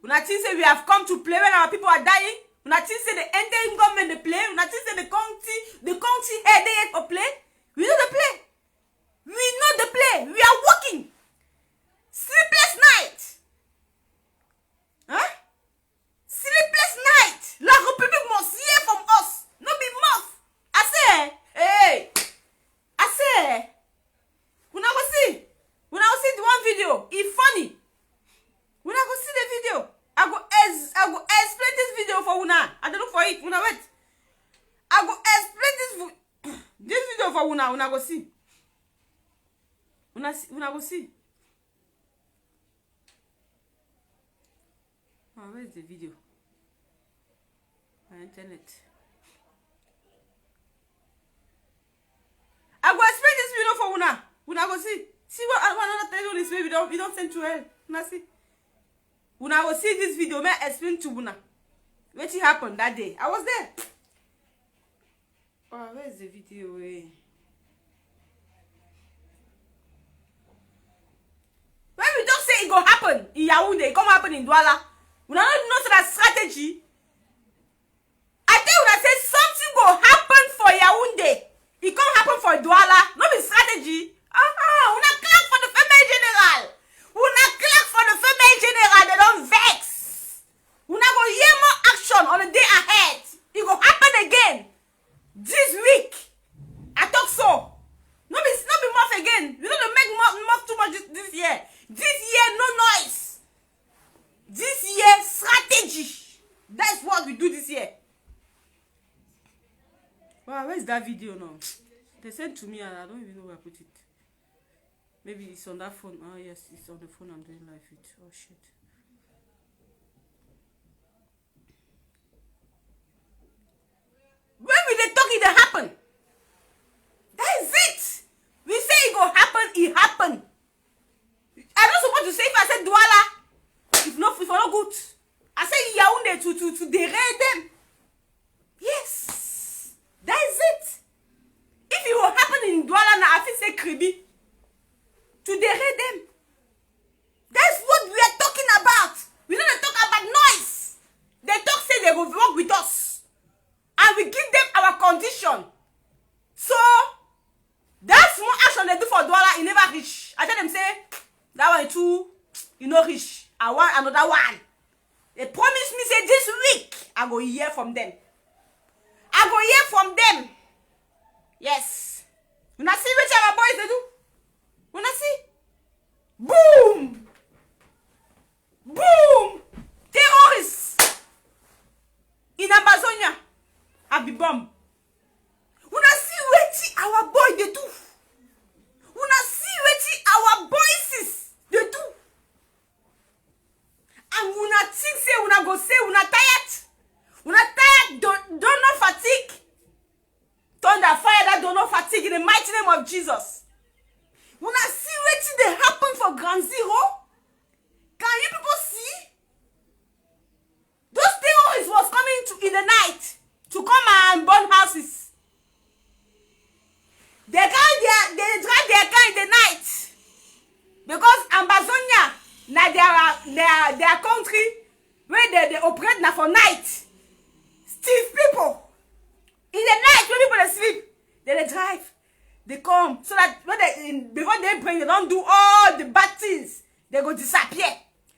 Nothing say we have come to play when our people are dying. Nothing say the entire government they play. Nothing say the county head they here for play. We know the play. We know the play. We are working. Sleepless night. Huh? Sleepless night. La République must hear from us. No be muff. I say, hey. I say, when I go see the one video, it's funny. When I go see the video, I go explain this video for una. I don't look for it. Una wait. I go explain this video for una. Una go see. Una go see. Oh, where's the video? My internet. I go explain this video for una. Una go see. See what I want to tell you this way. We don't send to hell. Una see. Una go see this video. May I explain to una what happened that day. I was there. Oh, where's the video? When we don't say it go happen in Yaoundé, it come happen in Douala. Una don't know that strategy. I tell you that say something go happen for Yaoundé. It can't happen for Douala. No be strategy. Una clap for the female general. Una clap for the female general. They don't vex. Una go hear more action on the day ahead. It go happen again. This week. I talk so. No be muff again. You don't make muff too much this year. This year, no noise. This year, strategy. That's what we do this year. Wow, where's that video now? They sent to me and I don't even know where I put it. Maybe it's on that phone. Oh yes, it's on the phone I'm doing live with. Oh shit. When will they talk it happen? That is to derail them. Yes, that is it. If it will happen in Douala now, I feel say Kribi, to derail them. That's what we are talking about. We don't talk about noise. They talk say they will work with us. And we give them our condition. So, that small action they do for Douala, it never reach. I tell them say, that one too, you know reach. I want another one. They promise me say this week, I go hear from them. I go hear from them. Yes. When I see which our boys they do. When I see, boom! Boom! Terrorists in Amazonia have been bombed. When I see wetin our boy they do. When I see wetin our boys they do. And when I think say, when I go say, when I tired, don't know fatigue. Thunder, fire that don't know fatigue in the mighty name of Jesus. When I see wetin they happen for Ground Zero, can you people see? Those terrorists was coming to in the night to come and burn houses. They drive their car in the night because Amazonia na their country where they operate now for night. Steal people in the night when people they sleep. They drive, they come so that when before they bring, they don't do all the bad things. They go disappear.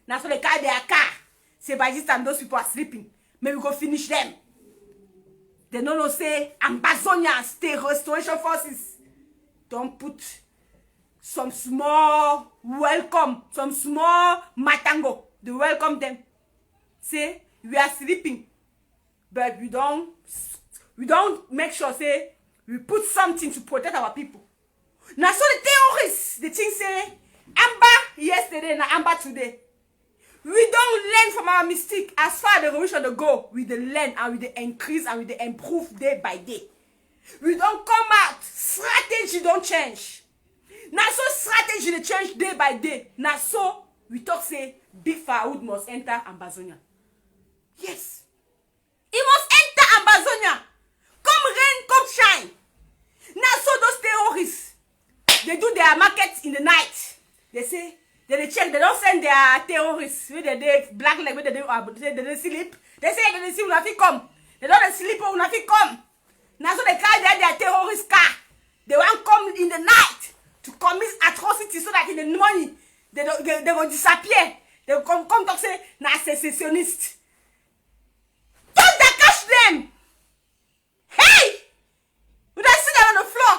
Now so they carry their car. Say by this time those people are sleeping. Maybe we go finish them. They don't know say Amazonia State Restoration Forces don't put some small welcome, some small matango. They welcome them. Say we are sleeping, but we don't make sure say we put something to protect our people. Now so the terrorists, the thing say Amba yesterday and Amba today. We don't learn from our mistake. As far as the revolution to go, we the learn and we the increase and we the improve day by day. We don't come out. Strategy don't change. Now so strategy they change day by day. Now so we talk say big firewood must enter Amazonia. Yes. It must enter Amazonia. Come rain, come shine. Now so those terrorists, they do their market in the night. They say, they check, they don't send their terrorists with the black leg, with they sleep. They say they see Unafi come. They don't sleep or Unafi come. Now so they carry their terrorist car. They won't come in the night to commit atrocities so that in the morning they will disappear. They will come talk say, nah, secessionist. Don't they catch them? Hey! Would I sit down on the floor?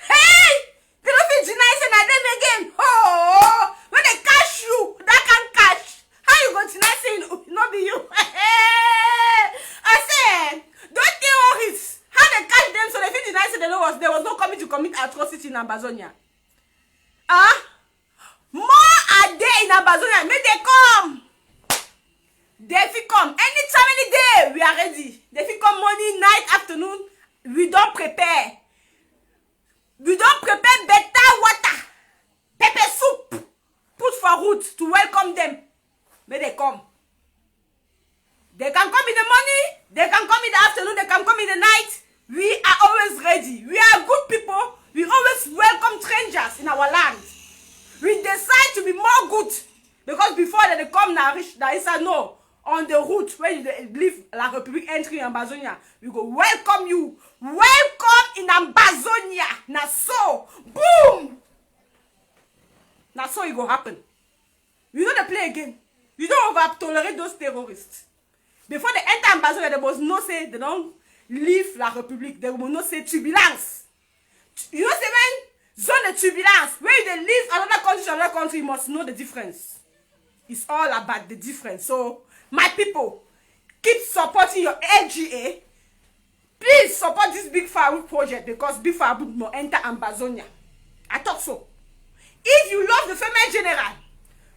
Hey! They don't feel denies and them again. Oh! When they catch you, that can catch. How you going to deny saying, not be you? I said, don't terrorists. How they catch them so they feel denies and there was no coming to commit atrocity in Amazonia. More are there in Amazonia. May they come. They fit come anytime, any day. We are ready. They fit come morning, night, afternoon. We don't prepare. We don't prepare better water, pepper soup, put for root to welcome them. May they come. They can come in the morning. They can come in the afternoon. They can come in the night. We are always ready. We are good people. We always welcome strangers in our land. We decide to be more good because before they come now, no. On the route where you leave La République entry in Amazonia, we go welcome you. Welcome in Amazonia. Now so, boom. Now so it go happen. We don't play again. We don't over tolerate those terrorists. Before they enter Amazonia, there was no say they don't leave La République. There was no say turbulence. You know when zone de turbulence where they leave another country, you must know the difference. It's all about the difference. So my people, keep supporting your LGA. Please support this big firewood project because big firewood will enter Amazonia. I thought so. If you love the female general,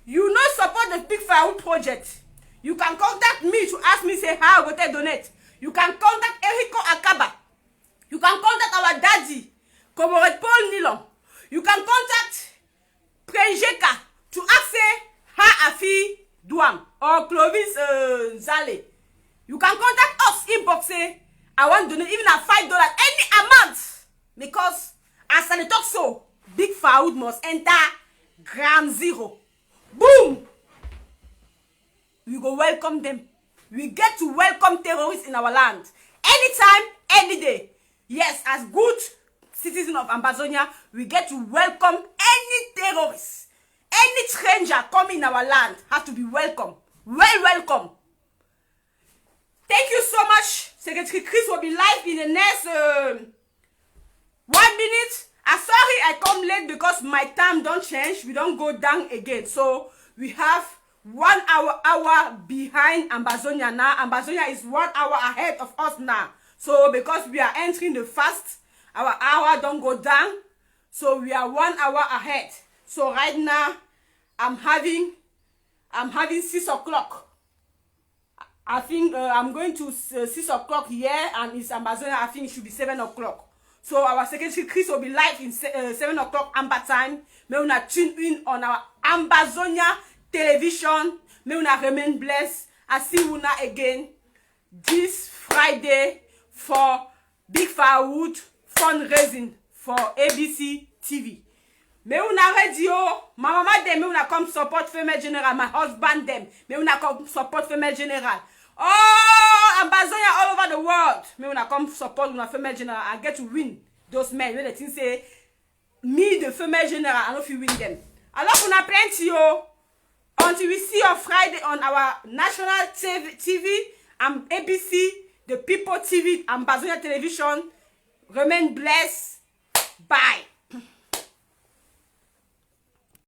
you know support the big firewood project. You can contact me to ask me say how I go to donate. You can contact Eriko Akaba. You can contact our daddy, Comrade Paul Nilon. You can contact Prenjeka to ask say how I feel Duam or Clovis Zale. You can contact us, inbox say, I want to donate even at $5, any amount. Because as I talk so, Big Faoud must enter ground zero. Boom! We go welcome them. We get to welcome terrorists in our land. Anytime, any day. Yes, as good citizens of Ambazonia, we get to welcome any terrorist. Any stranger coming in our land has to be welcome. Welcome. Thank you so much. Secretary Chris will be live in the next 1 minute. I'm sorry I come late because my time don't change. We don't go down again. So we have 1 hour behind Ambazonia now. Ambazonia is 1 hour ahead of us now. So because we are entering the fast, our hour don't go down. So we are 1 hour ahead. So right now, I'm having 6 o'clock. I think I'm going to 6 o'clock here, and it's Ambazonia. I think it should be 7 o'clock. So our Secretary Chris will be live in 7 o'clock Amba time. May una tune in on our Ambazonia television. May una remain blessed. I see una again this Friday for Big Faoud fundraising for ABC TV. May una radio, my mama dem, may una come support Female General, my husband dem, may una come support Female General. Oh, Ambazonia all over the world, may una come support una Female General. I get to win those men. When they think say, me the Female General, I know if you win them. I love una plenty yo. Until we see you on Friday on our national TV and ABC, the People TV, Ambazonia Television. Remain blessed. Bye.